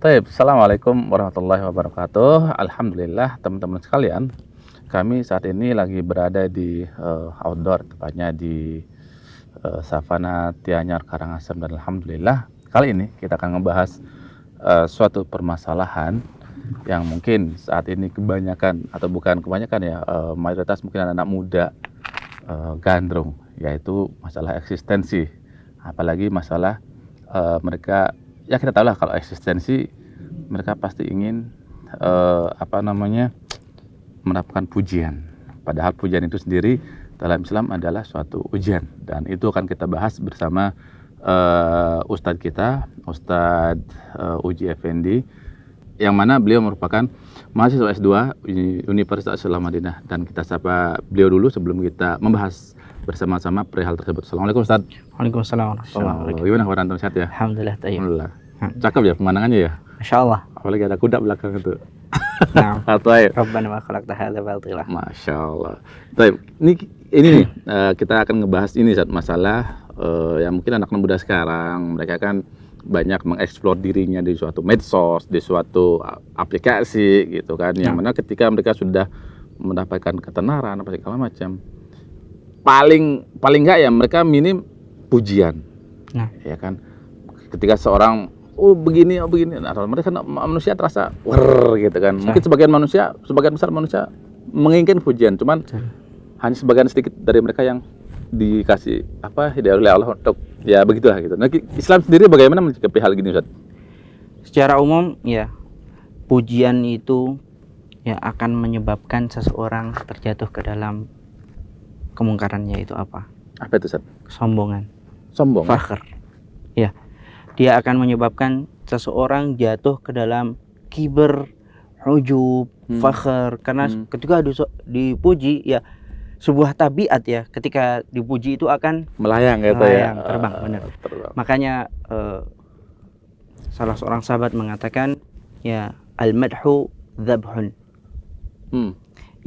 Baik, Assalamualaikum warahmatullahi wabarakatuh. Alhamdulillah teman-teman sekalian, kami saat ini lagi berada di outdoor, tepatnya di Savana Tianyar Karangasem, dan alhamdulillah kali ini kita akan ngebahas suatu permasalahan yang mungkin saat ini kebanyakan, atau bukan kebanyakan ya, mayoritas mungkin anak-anak muda gandrung, yaitu masalah eksistensi. Apalagi masalah mereka, ya kita tahu lah kalau eksistensi mereka pasti ingin mendapatkan pujian. Padahal pujian itu sendiri dalam Islam adalah suatu ujian, dan itu akan kita bahas bersama Ustadz kita, Ustadz Uji Effendi, yang mana beliau merupakan mahasiswa S2 Universitas Islam Madinah, dan kita sapa beliau dulu sebelum kita membahas bersama-sama perihal tersebut. Assalamualaikum Ustadz. Waalaikumsalam. Gimana kabar antum, sehat ya? Alhamdulillah, tayyib. Alhamdulillah. Cakep ya pemandangannya ya? Masya Allah. Apalagi ada kuda belakang itu. Nah, Taib. Rabbana ma khalaqta hadza batila. Masya Allah. Taib. Ini nih kita akan ngebahas ini saat masalah yang mungkin anak muda sekarang mereka kan banyak mengeksplor dirinya di suatu medsos, di suatu aplikasi gitu kan, yang mana ketika mereka sudah mendapatkan ketenaran apa segala macam, paling enggak ya mereka minim pujian. Nah, ya kan, ketika seorang begini, nah, mereka manusia terasa gitu kan. Mungkin sebagian besar manusia menginginkan pujian, cuman hanya sebagian sedikit dari mereka yang dikasih hidayah oleh Allah untuk ya begitulah gitu. Nah, Islam sendiri bagaimana menyikapi hal gini, Ustaz? Secara umum ya, pujian itu ya akan menyebabkan seseorang terjatuh ke dalam kemungkarannya. Itu apa? Apa itu, Ustaz? Kesombongan. Sombong. Fakhr. Ya. Dia akan menyebabkan seseorang jatuh ke dalam kiber, ujub, fakhr. Karena ketika dipuji ya, sebuah tabiat ya, ketika dipuji itu akan melayang gitu ya. Terbang, benar. Makanya salah seorang sahabat mengatakan ya, al-madhu dzabhun.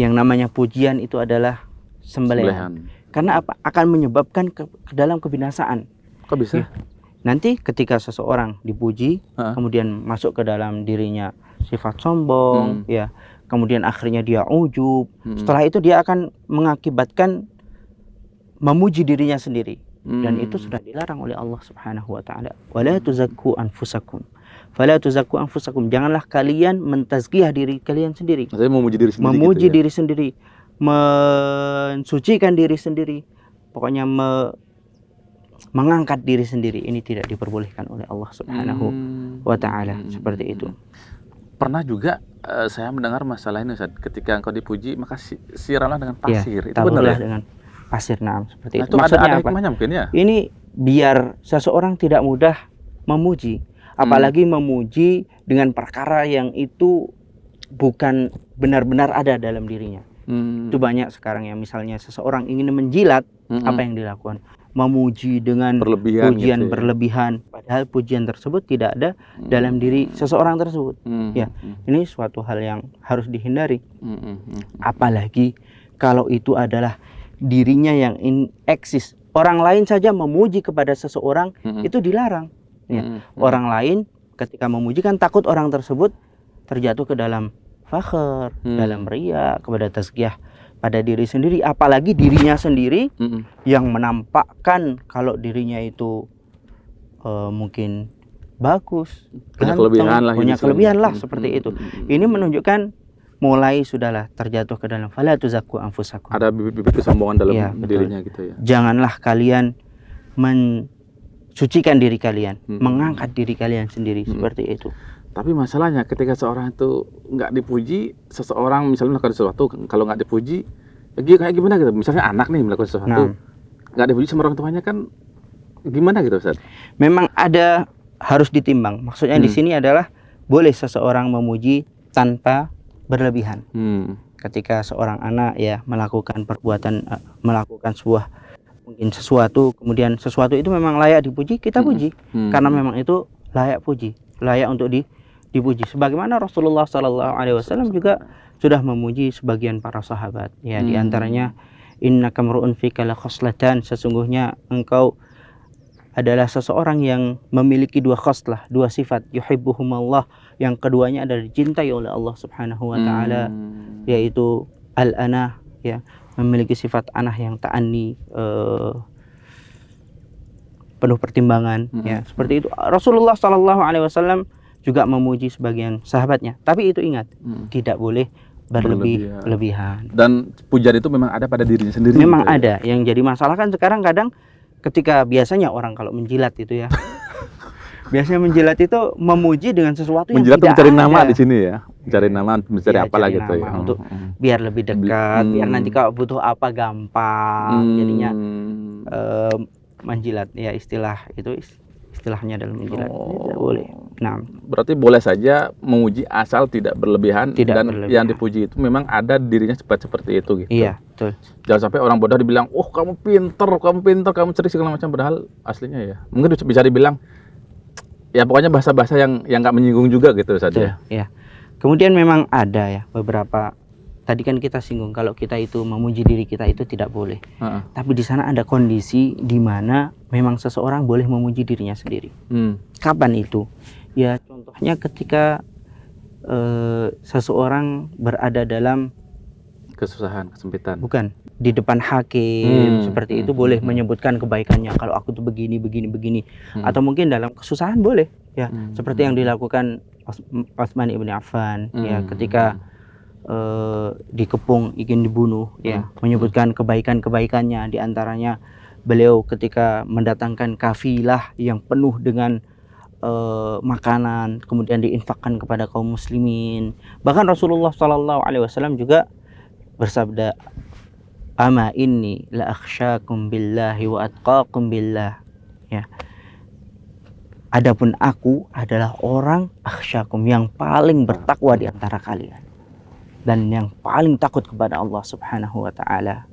Yang namanya pujian itu adalah sembelihan. Karena apa? Akan menyebabkan ke dalam kebinasaan. Kok bisa? Ya. Nanti ketika seseorang dipuji, kemudian masuk ke dalam dirinya sifat sombong, ya, kemudian akhirnya dia ujub. Setelah itu dia akan mengakibatkan memuji dirinya sendiri, dan itu sudah dilarang oleh Allah Subhanahu wa taala. Wala tuzakku anfusakum. Fala tuzakku anfusakum. Janganlah kalian mentazkiyah diri kalian sendiri. Maksudnya memuji diri sendiri. Memuji gitu ya? diri sendiri, mensucikan diri sendiri. Pokoknya mengangkat diri sendiri, ini tidak diperbolehkan oleh Allah Subhanahu wa taala. Seperti itu. Pernah juga saya mendengar masalah ini, Ustaz. Ketika engkau dipuji maka siramlah dengan pasir. Ya, itu benar ya? dengan pasir, seperti itu. Itu Maksudnya ada apa? hikmahnya mungkin ya? Ini biar seseorang tidak mudah memuji, apalagi memuji dengan perkara yang itu bukan benar-benar ada dalam dirinya. Itu banyak sekarang ya, misalnya seseorang ingin menjilat, apa yang dilakukan? Memuji dengan berlebihan, pujian gitu ya? Berlebihan, padahal pujian tersebut tidak ada dalam diri seseorang tersebut. Ya, ini suatu hal yang harus dihindari. Apalagi kalau itu adalah dirinya yang eksis. Orang lain saja memuji kepada seseorang itu dilarang. Ya. Orang lain ketika memuji kan takut orang tersebut terjatuh ke dalam fakhr, dalam riya, kepada tazkiyah pada diri sendiri, apalagi dirinya sendiri yang menampakkan kalau dirinya itu mungkin bagus, punya kelebihan lah seperti itu. Ini menunjukkan mulai sudahlah terjatuh ke dalam fala tuzakku anfusakum. Ada bibit kesombongan dalam dirinya gitu ya. Janganlah kalian mensucikan diri kalian, mengangkat diri kalian sendiri, seperti itu. Tapi masalahnya ketika seorang itu nggak dipuji, seseorang misalnya melakukan sesuatu, kalau nggak dipuji, kayak gimana gitu? Misalnya anak nih melakukan sesuatu, nggak dipuji sama orang tuanya, kan gimana gitu, Ustaz? Memang harus ditimbang. Maksudnya di sini adalah boleh seseorang memuji tanpa berlebihan. Ketika seorang anak ya melakukan perbuatan, melakukan mungkin sesuatu, kemudian sesuatu itu memang layak dipuji, kita puji, karena memang itu layak puji, layak untuk dipuji. Sebagaimana Rasulullah SAW juga sudah memuji sebagian para sahabat. Ya, diantaranya innaka mar'un fika la khoslatan, sesungguhnya engkau adalah seseorang yang memiliki dua khoslah, dua sifat, yuhibbuhumallah, yang keduanya adalah dicintai oleh Allah Subhanahu wa taala, yaitu al-anah, ya, memiliki sifat anah yang ta'anni, penuh pertimbangan, ya, seperti itu. Rasulullah Shallallahu alaihi wasallam juga memuji sebagian sahabatnya, tapi itu ingat, tidak boleh berlebihan. Dan pujian itu memang ada pada dirinya sendiri. Memang gitu, ada. Ya? Yang jadi masalah kan sekarang kadang ketika biasanya orang kalau menjilat itu ya, biasanya menjilat itu memuji dengan sesuatu yang menjilat tidak mencari ada. nama di sini ya, mencari nama, mencari ya, apa lah gitu ya. Untuk biar lebih dekat, biar nanti kalau butuh apa gampang, jadinya menjilat ya, istilah itu istilahnya dalam menjilat. Tidak boleh. Nah, berarti boleh saja memuji asal tidak berlebihan, dan berlebihan. Yang dipuji itu memang ada dirinya seperti itu gitu. Iya, betul. Jangan sampai orang bodoh dibilang, "Oh, kamu pinter, kamu cerdik segala macam," padahal aslinya ya mungkin bisa dibilang ya pokoknya bahasa-bahasa yang nggak menyinggung juga gitu saja. Ya. Kemudian memang ada ya beberapa, tadi kan kita singgung kalau kita itu memuji diri kita itu tidak boleh. Tapi di sana ada kondisi di mana memang seseorang boleh memuji dirinya sendiri. Kapan itu? Ya contohnya ketika seseorang berada dalam kesusahan, kesempitan. Bukan, di depan hakim seperti itu boleh menyebutkan kebaikannya. Kalau aku tuh begini. Atau mungkin dalam kesusahan boleh ya, seperti yang dilakukan Utsman ibn Affan ya ketika dikepung ingin dibunuh ya, menyebutkan kebaikannya, di antaranya beliau ketika mendatangkan kafilah yang penuh dengan makanan, kemudian diinfakkan kepada kaum muslimin. Bahkan Rasulullah Shallallahu alaihi wasallam juga bersabda, "Ama inni la akhsyakum billahi wa atqakum billah." Ya. Adapun aku adalah orang akhsyakum, yang paling bertakwa di antara kalian dan yang paling takut kepada Allah Subhanahu wa taala.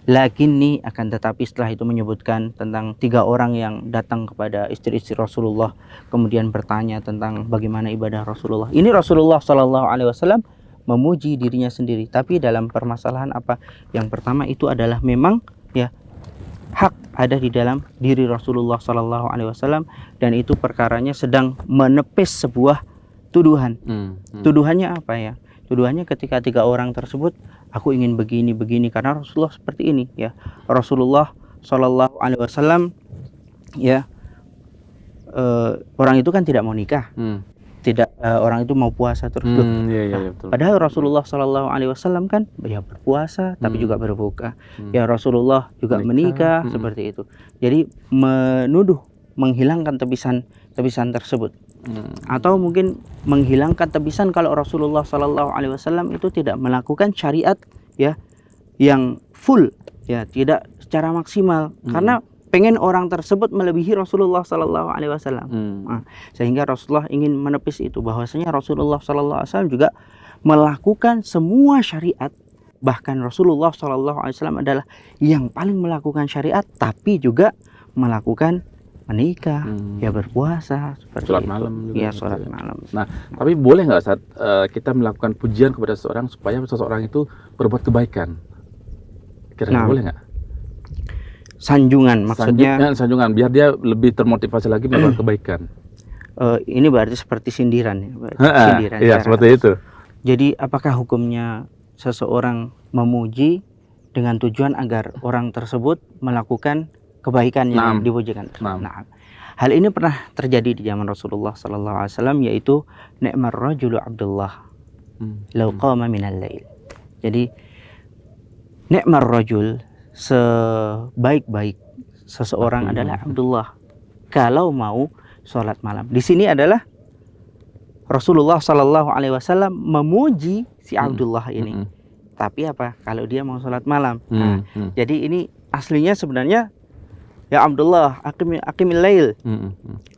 Lakinni, akan tetapi setelah itu menyebutkan tentang 3 orang yang datang kepada istri-istri Rasulullah kemudian bertanya tentang bagaimana ibadah Rasulullah. Ini Rasulullah Shallallahu alaihi wasallam memuji dirinya sendiri, tapi dalam permasalahan apa? Yang pertama itu adalah memang ya hak ada di dalam diri Rasulullah Shallallahu alaihi wasallam, dan itu perkaranya sedang menepis sebuah tuduhan. Tuduhannya apa ya? Tuduhannya ketika 3 orang tersebut, aku ingin begini karena Rasulullah seperti ini ya. Rasulullah Shallallahu alaihi wasallam ya, orang itu kan tidak mau nikah. Tidak, orang itu mau puasa terus. Betul. Padahal Rasulullah Shallallahu alaihi wasallam kan ya berpuasa tapi juga berbuka. Ya Rasulullah juga menikah seperti itu. Jadi menuduh, menghilangkan tebisan tersebut. Atau mungkin menghilangkan tebisan kalau Rasulullah Shallallahu alaihi wasallam itu tidak melakukan syariat ya yang full ya, tidak secara maksimal, karena pengen orang tersebut melebihi Rasulullah Shallallahu alaihi wasallam. Sehingga Rasulullah ingin menepis itu, bahwasanya Rasulullah Shallallahu alaihi wasallam juga melakukan semua syariat. Bahkan Rasulullah Shallallahu alaihi wasallam adalah yang paling melakukan syariat, tapi juga melakukan menikah, ya berpuasa, sholat malam juga. Ya, sholat malam. Nah, tapi boleh nggak saat kita melakukan pujian kepada seseorang supaya seseorang itu berbuat kebaikan? Kira-kira boleh nggak? Sanjungan maksudnya? Sanjungan, biar dia lebih termotivasi lagi melakukan kebaikan. Ini berarti seperti sindiran ya? Sindiran. Iya, seperti itu. Jadi apakah hukumnya seseorang memuji dengan tujuan agar orang tersebut melakukan kebaikan yang dipujikan? Nah, hal ini pernah terjadi di zaman Rasulullah Sallallahu Alaihi Wasallam, yaitu ni'mar rajulu Abdullah law qama minal lail. Jadi ni'mar rajul, sebaik-baik seseorang adalah Abdullah kalau mau sholat malam. Di sini adalah Rasulullah Sallallahu Alaihi Wasallam memuji si Abdullah ini. Tapi apa? Kalau dia mau sholat malam. Nah, jadi ini aslinya sebenarnya ya Abdullah aqimil lail,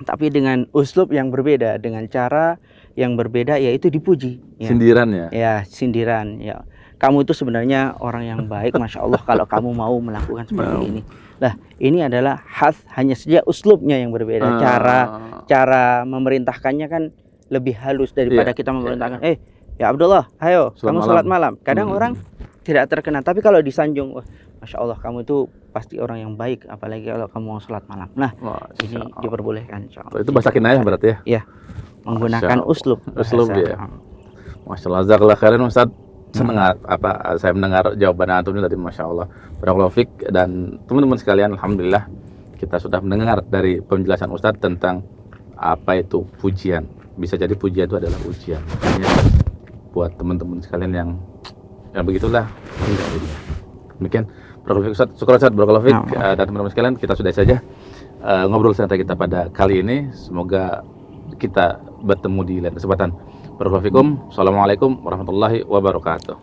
tapi dengan uslub yang berbeda, dengan cara yang berbeda, yaitu dipuji. Ya. Sindiran ya? Ya, sindiran. Ya, kamu itu sebenarnya orang yang baik, masya Allah kalau kamu mau melakukan seperti ini. Nah, ini adalah hanya saja uslubnya yang berbeda. Cara memerintahkannya kan lebih halus daripada kita memerintahkan. Ya Abdullah, ayo kamu sholat malam. Kadang orang tidak terkena, tapi kalau disanjung, masya Allah kamu itu pasti orang yang baik, apalagi kalau kamu mau sholat malam. Nah, Masya ini Allah. diperbolehkan, insya Allah. Itu bahasa kinayah berarti ya? Iya, menggunakan uslub. Uslub bahasa. ya. Masya Allah, jazakallah khairan Ustaz. Senang saya mendengar jawaban antum ini tadi, Masya Allah. Barakallahu fiik. Dan teman-teman sekalian, alhamdulillah kita sudah mendengar dari penjelasan Ustadz tentang apa itu pujian. Bisa jadi pujian itu adalah ujian. Makanya buat teman-teman sekalian yang begitulah, demikian. Barakallahu fiik Ustadz, syukur Ustadz, barakallahu fiik. Dan teman-teman sekalian, kita sudah saja ngobrol santai kita pada kali ini. Semoga kita bertemu di lain kesempatan. Barakallahu fiikum. Assalamualaikum warahmatullahi wabarakatuh.